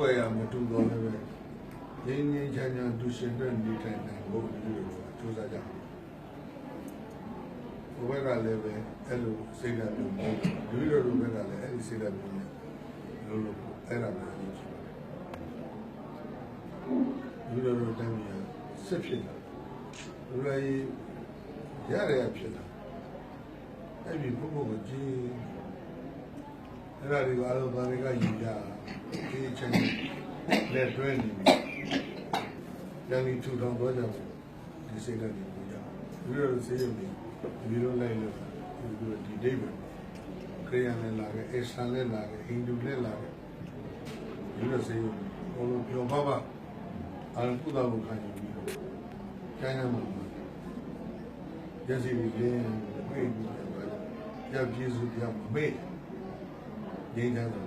ကွယ်ရမတူတော့လည်းပဲငြိမ်းငြိမ်းချမ်းချမ်းသူရှင်တဲ့နေထိုင်နိုင်ဖို့ဒီလိုစူးစမ်းကြအောင်ဘယ်ကလည်းပဲအဲ့လိုစိတ်ဓာတ်မျိုးဒီလိုလိုဘက်ကလည်းအဲ့ဒီစိတ်ဓာတ်မျိုးနဲ့လို့အဲ့ဒါပဲရှိပါတယ်ဒီလိုလိုတိုင်းရစစ်ဖြစ်တာလူတွေရတယ်ဖြစ်တာအဲ့ဒီဘုဘကိုကြည့်အဲ့ဒါတွေကအားလုံးဘာတွေကယူကြဒီချင်းလက်တွဲနေပြီ။ยังมีထူထောင်တော့ကြဒီစိတ်နဲ့ဒီကိုကြ။ဒီလိုစေရုံဒီလိုလိုက်လို့ဒီဒိဗ်ခရိယန်နဲ့လာခဲ့အစ္စလာမ်နဲ့လာခဲ့ဟိန္ဒူနဲ့လာခဲ့ဒီလိုစေရုံဘုံလုံးပြောပါအာရုံကုသမှုခံယူပြီးတော့ကျမ်းစာမှာရစီရင်းပြေးပြီးတော့ရပြည့်စုံပြမမေ့ငြိမ်းချမ်းစွာ